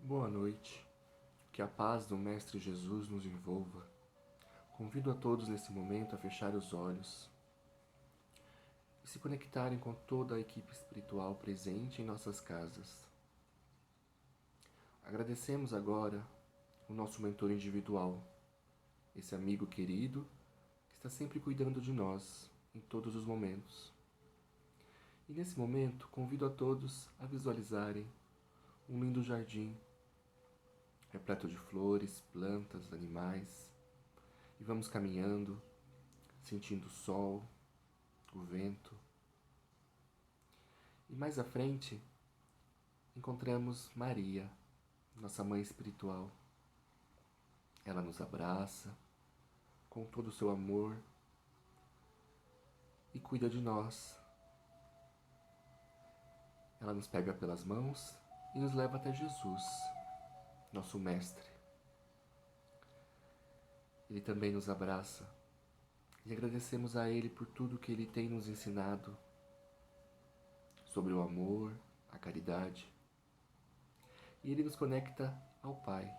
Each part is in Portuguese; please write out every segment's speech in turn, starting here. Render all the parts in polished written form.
Boa noite, que a paz do Mestre Jesus nos envolva. Convido a todos nesse momento a fechar os olhos e se conectarem com toda a equipe espiritual presente em nossas casas. Agradecemos agora o nosso mentor individual, esse amigo querido que está sempre cuidando de nós em todos os momentos. E nesse momento convido a todos a visualizarem um lindo jardim repleto de flores, plantas, animais, e vamos caminhando, sentindo o sol, o vento. E mais à frente, encontramos Maria, nossa mãe espiritual. Ela nos abraça com todo o seu amor e cuida de nós. Ela nos pega pelas mãos e nos leva até Jesus, nosso Mestre. Ele também nos abraça e agradecemos a Ele por tudo que Ele tem nos ensinado sobre o amor, a caridade. E Ele nos conecta ao Pai,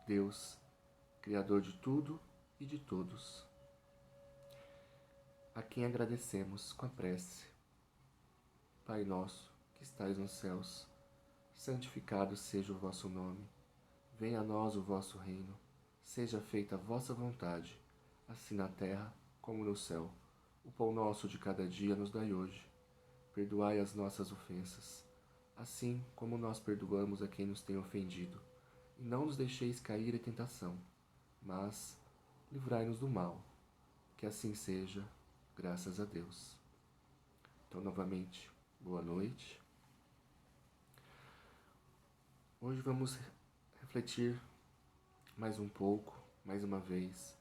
Deus, Criador de tudo e de todos, a quem agradecemos com a prece. Pai nosso, que estais nos céus, santificado seja o vosso nome. Venha a nós o vosso reino. Seja feita a vossa vontade, assim na terra como no céu. O pão nosso de cada dia nos dai hoje. Perdoai as nossas ofensas, assim como nós perdoamos a quem nos tem ofendido. E não nos deixeis cair em tentação, mas livrai-nos do mal. Que assim seja, graças a Deus. Então, novamente, boa noite. Hoje vamos refletir mais um pouco, mais uma vez,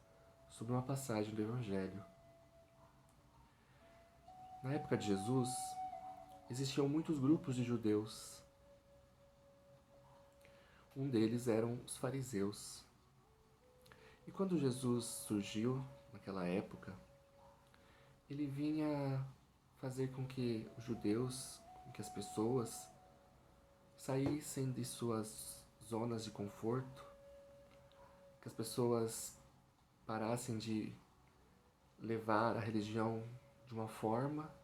sobre uma passagem do Evangelho. Na época de Jesus, existiam muitos grupos de judeus. Um deles eram os fariseus. E quando Jesus surgiu, naquela época, ele vinha fazer com que os judeus, com que as pessoas saíssem de suas zonas de conforto, que as pessoas parassem de levar a religião de uma forma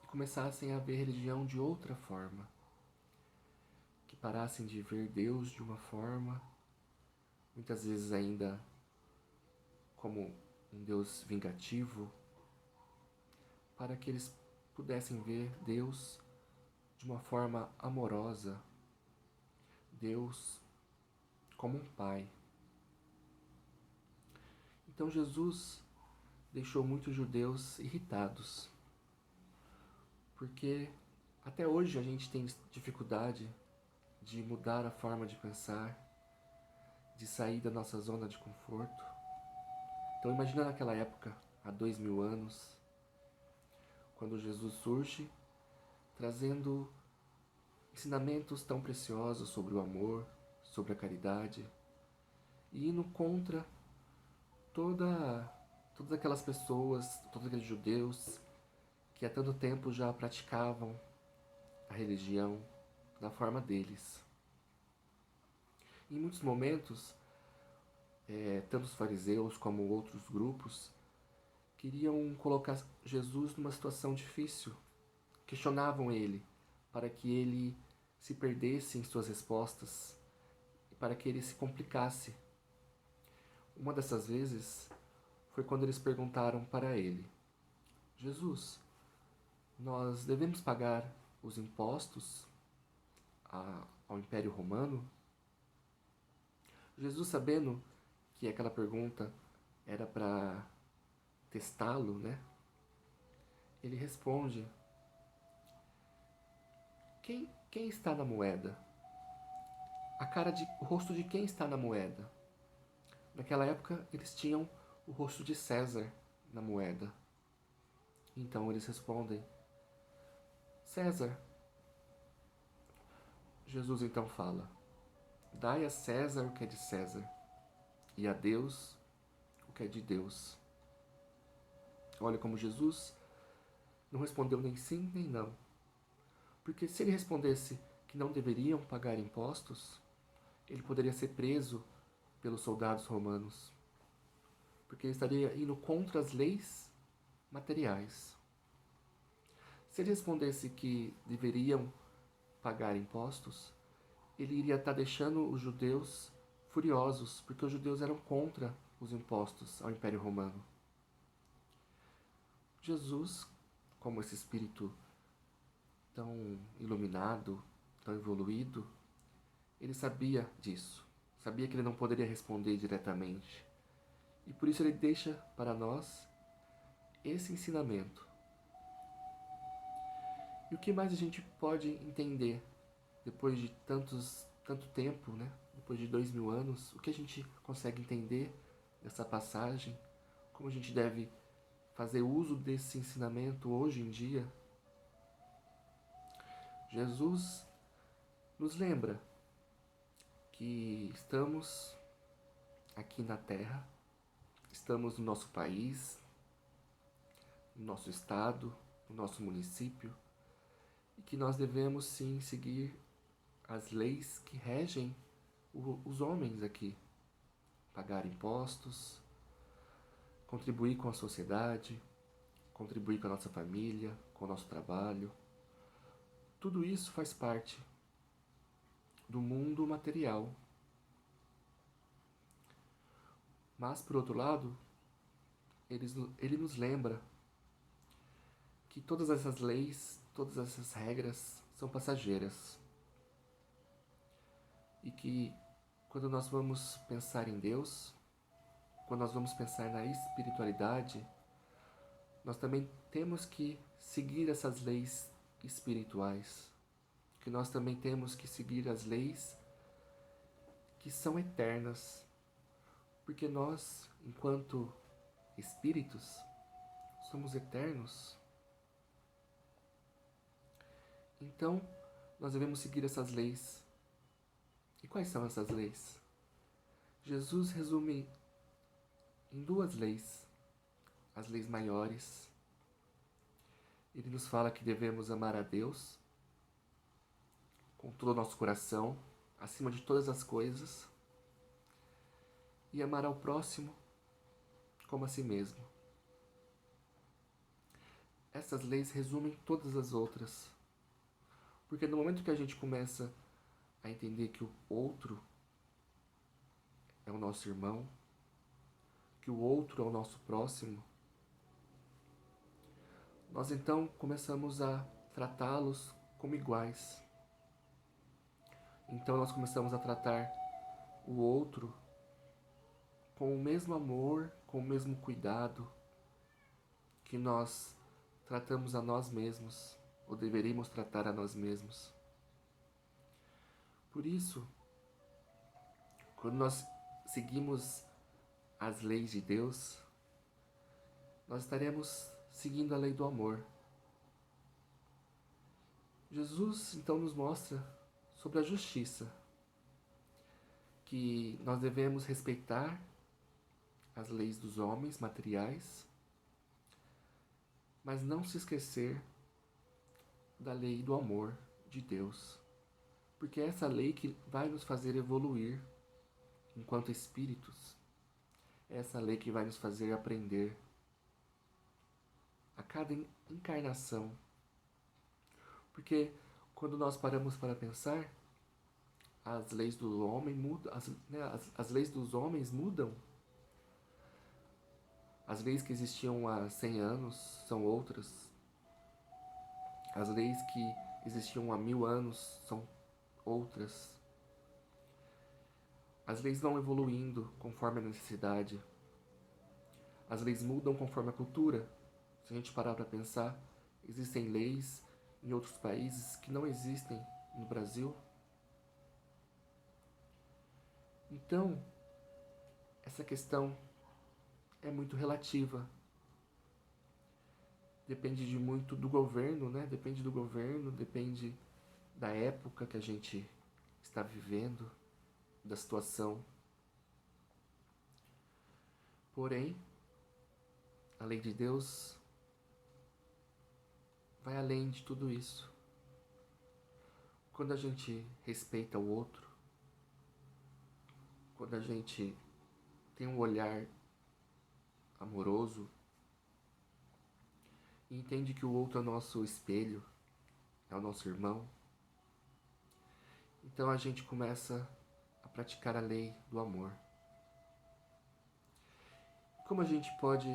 e começassem a ver a religião de outra forma, que parassem de ver Deus de uma forma, muitas vezes ainda como um Deus vingativo, para que eles pudessem ver Deus de uma forma amorosa, Deus como um pai. Então Jesus deixou muitos judeus irritados, porque até hoje a gente tem dificuldade de mudar a forma de pensar, de sair da nossa zona de conforto. Então imagina naquela época, há 2000 anos, quando Jesus surge, trazendo ensinamentos tão preciosos sobre o amor, sobre a caridade, e indo contra todas aquelas pessoas, todos aqueles judeus que há tanto tempo já praticavam a religião da forma deles. Em muitos momentos, tanto os fariseus como outros grupos queriam colocar Jesus numa situação difícil, questionavam ele para que ele se perdesse em suas respostas e para que ele se complicasse. Uma dessas vezes foi quando eles perguntaram para ele: Jesus, nós devemos pagar os impostos ao Império Romano? Jesus, sabendo que aquela pergunta era para testá-lo, né? Ele responde: quem está na moeda? O rosto de quem está na moeda? Naquela época eles tinham o rosto de César na moeda. Então eles respondem: César. Jesus então fala: dai a César o que é de César, e a Deus o que é de Deus. Olha como Jesus não respondeu nem sim nem não. Porque se ele respondesse que não deveriam pagar impostos, ele poderia ser preso pelos soldados romanos, porque ele estaria indo contra as leis materiais. Se ele respondesse que deveriam pagar impostos, ele iria estar deixando os judeus furiosos, porque os judeus eram contra os impostos ao Império Romano. Jesus, como esse espírito tão iluminado, tão evoluído, ele sabia disso, sabia que ele não poderia responder diretamente. E por isso ele deixa para nós esse ensinamento. E o que mais a gente pode entender depois de tanto tempo, né? Depois de 2000 anos, o que a gente consegue entender dessa passagem? Como a gente deve fazer uso desse ensinamento hoje em dia? Jesus nos lembra que estamos aqui na Terra, estamos no nosso país, no nosso estado, no nosso município, e que nós devemos sim seguir as leis que regem os homens aqui. Pagar impostos, contribuir com a sociedade, contribuir com a nossa família, com o nosso trabalho. Tudo isso faz parte do mundo material. Mas, por outro lado, ele nos lembra que todas essas leis, todas essas regras são passageiras. E que quando nós vamos pensar em Deus, quando nós vamos pensar na espiritualidade, nós também temos que seguir essas leis espirituais, que nós também temos que seguir as leis que são eternas, porque nós, enquanto espíritos, somos eternos. Então, nós devemos seguir essas leis. E quais são essas leis? Jesus resume em duas leis, as leis maiores. Ele nos fala que devemos amar a Deus com todo o nosso coração, acima de todas as coisas, e amar ao próximo como a si mesmo. Essas leis resumem todas as outras, porque no momento que a gente começa a entender que o outro é o nosso irmão, que o outro é o nosso próximo, nós então começamos a tratá-los como iguais. Então nós começamos a tratar o outro com o mesmo amor, com o mesmo cuidado que nós tratamos a nós mesmos, ou deveríamos tratar a nós mesmos. Por isso, quando nós seguimos as leis de Deus, nós estaremos seguindo a lei do amor. Jesus então nos mostra sobre a justiça, que nós devemos respeitar as leis dos homens materiais, mas não se esquecer da lei do amor de Deus, porque é essa lei que vai nos fazer evoluir enquanto espíritos, é essa lei que vai nos fazer aprender a cada encarnação, porque quando nós paramos para pensar, as leis do homem mudam, as leis dos homens mudam. As leis que existiam há 100 anos são outras. As leis que existiam há 1000 anos são outras. As leis vão evoluindo conforme a necessidade. As leis mudam conforme a cultura. Se a gente parar para pensar, existem leis em outros países que não existem no Brasil. Então, essa questão é muito relativa. Depende de muito do governo, né? Depende do governo, depende da época que a gente está vivendo, da situação. Porém, a lei de Deus vai além de tudo isso. Quando a gente respeita o outro, quando a gente tem um olhar amoroso e entende que o outro é o nosso espelho, é o nosso irmão, então a gente começa a praticar a lei do amor. Como a gente pode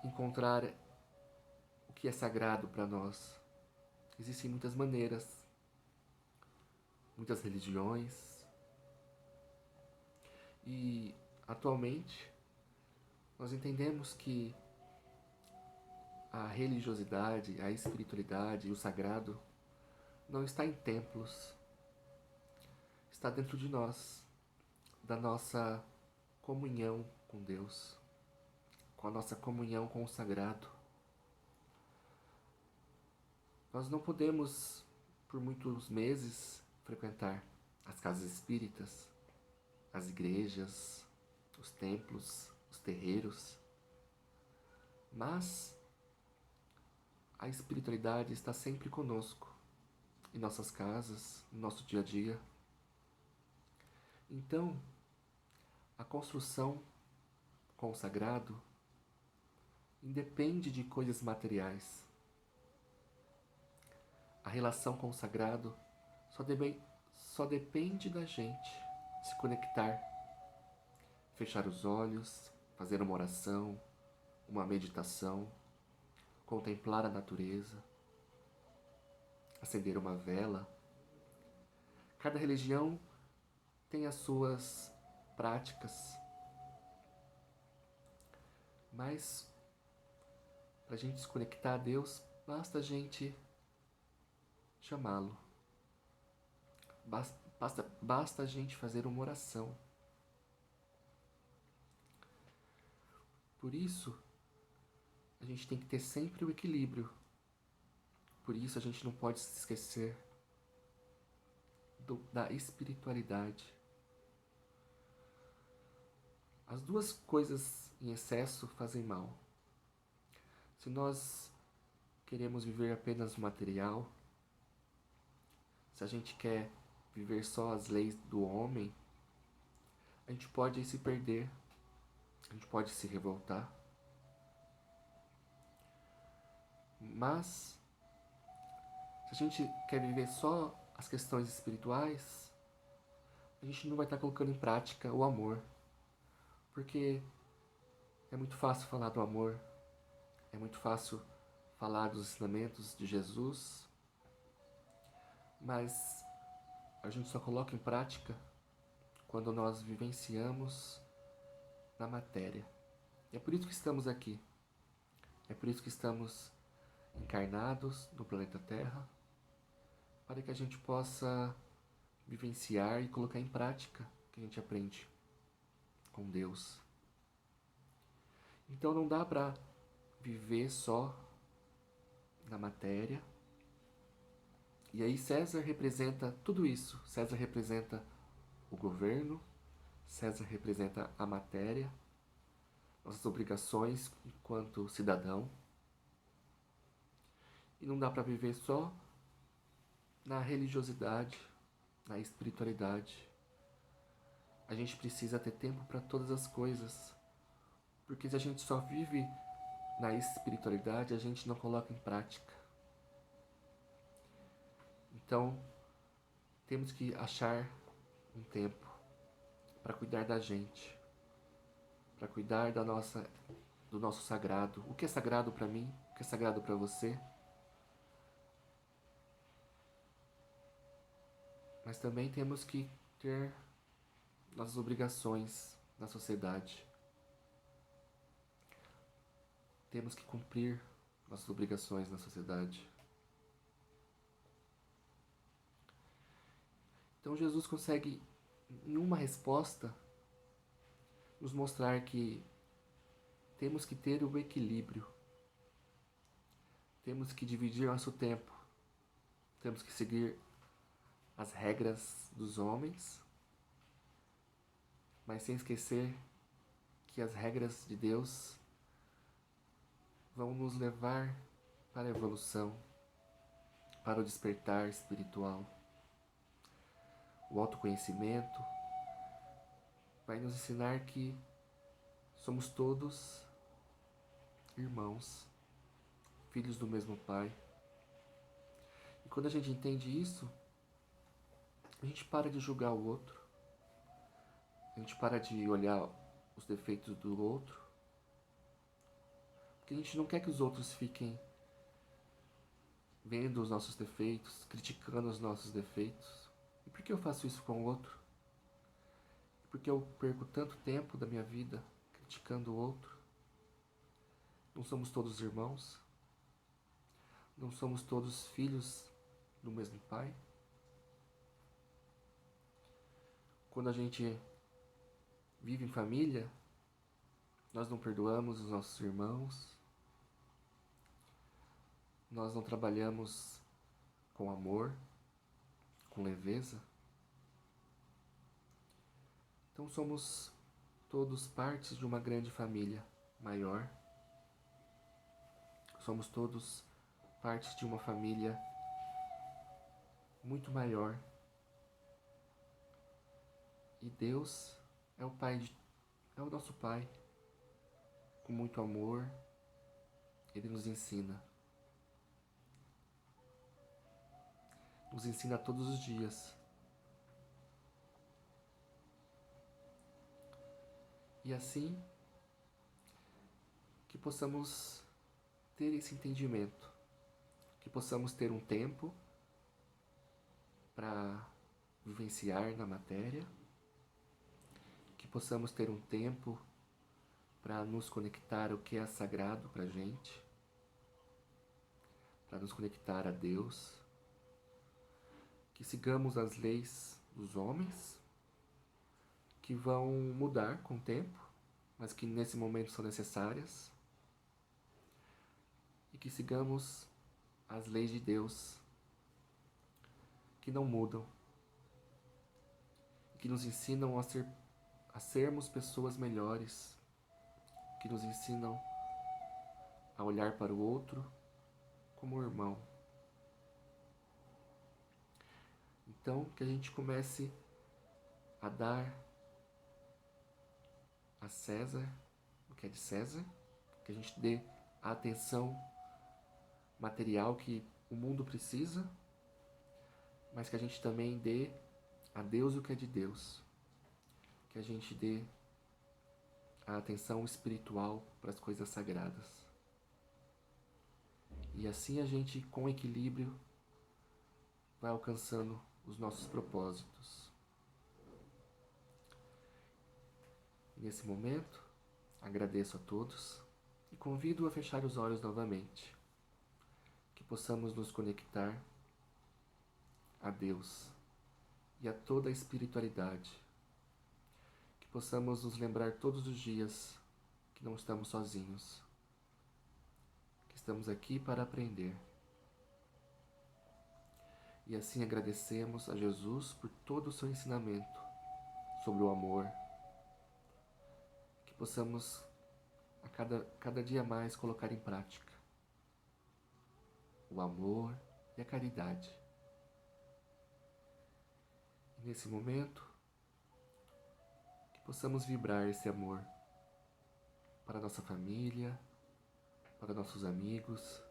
encontrar o que é sagrado para nós? Existem muitas maneiras, muitas religiões, e atualmente nós entendemos que a religiosidade, a espiritualidade e o sagrado não está em templos, está dentro de nós, da nossa comunhão com Deus, com a nossa comunhão com o sagrado. Nós não podemos, por muitos meses, frequentar as casas espíritas, as igrejas, os templos, os terreiros, mas a espiritualidade está sempre conosco, em nossas casas, no nosso dia a dia. Então, a construção com o sagrado independe de coisas materiais. A relação com o sagrado só depende da gente se conectar, fechar os olhos, fazer uma oração, uma meditação, contemplar a natureza, acender uma vela. Cada religião tem as suas práticas, mas para a gente se conectar a Deus, basta a gente chamá-lo. Basta a gente fazer uma oração. Por isso, a gente tem que ter sempre o equilíbrio. Por isso, a gente não pode se esquecer da espiritualidade. As duas coisas em excesso fazem mal. Se nós queremos viver apenas o material, se a gente quer viver só as leis do homem, a gente pode se perder, a gente pode se revoltar. Mas, se a gente quer viver só as questões espirituais, a gente não vai estar colocando em prática o amor. Porque é muito fácil falar do amor, é muito fácil falar dos ensinamentos de Jesus, mas a gente só coloca em prática quando nós vivenciamos na matéria. E é por isso que estamos aqui. É por isso que estamos encarnados no planeta Terra, para que a gente possa vivenciar e colocar em prática o que a gente aprende com Deus. Então não dá para viver só na matéria. E aí César representa tudo isso. César representa o governo, César representa a matéria, nossas obrigações enquanto cidadão. E não dá para viver só na religiosidade, na espiritualidade. A gente precisa ter tempo para todas as coisas. Porque se a gente só vive na espiritualidade, a gente não coloca em prática. Então, temos que achar um tempo para cuidar da gente, para cuidar do nosso sagrado. O que é sagrado para mim? O que é sagrado para você? Mas também temos que ter nossas obrigações na sociedade. Temos que cumprir nossas obrigações na sociedade. Então Jesus consegue, em uma resposta, nos mostrar que temos que ter o equilíbrio. Temos que dividir nosso tempo. Temos que seguir as regras dos homens, mas sem esquecer que as regras de Deus vão nos levar para a evolução, para o despertar espiritual, o autoconhecimento, vai nos ensinar que somos todos irmãos, filhos do mesmo Pai. E quando a gente entende isso, a gente para de julgar o outro, a gente para de olhar os defeitos do outro, porque a gente não quer que os outros fiquem vendo os nossos defeitos, criticando os nossos defeitos. E por que eu faço isso com o outro? Por que eu perco tanto tempo da minha vida criticando o outro? Não somos todos irmãos? Não somos todos filhos do mesmo Pai? Quando a gente vive em família, nós não perdoamos os nossos irmãos, nós não trabalhamos com amor, com leveza. Então somos todos partes de uma grande família maior. Somos todos partes de uma família muito maior. E Deus é é o nosso Pai. Com muito amor, Ele nos ensina. Nos ensina todos os dias. E assim, que possamos ter esse entendimento. Que possamos ter um tempo para vivenciar na matéria. Que possamos ter um tempo para nos conectar ao que é sagrado para a gente. Para nos conectar a Deus. Que sigamos as leis dos homens, que vão mudar com o tempo, mas que nesse momento são necessárias, e que sigamos as leis de Deus, que não mudam, que nos ensinam a sermos pessoas melhores, que nos ensinam a olhar para o outro como irmão. Então, que a gente comece a dar a César o que é de César, que a gente dê a atenção material que o mundo precisa, mas que a gente também dê a Deus o que é de Deus, que a gente dê a atenção espiritual para as coisas sagradas. E assim a gente, com equilíbrio, vai alcançando os nossos propósitos. Nesse momento, agradeço a todos e convido a fechar os olhos novamente, que possamos nos conectar a Deus e a toda a espiritualidade, que possamos nos lembrar todos os dias que não estamos sozinhos, que estamos aqui para aprender. E assim agradecemos a Jesus por todo o seu ensinamento sobre o amor, que possamos a cada dia mais colocar em prática o amor e a caridade. E nesse momento, que possamos vibrar esse amor para nossa família, para nossos amigos,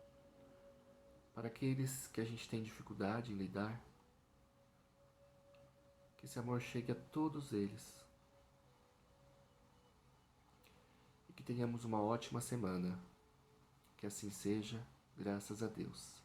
para aqueles que a gente tem dificuldade em lidar, que esse amor chegue a todos eles. E que tenhamos uma ótima semana. Que assim seja, graças a Deus.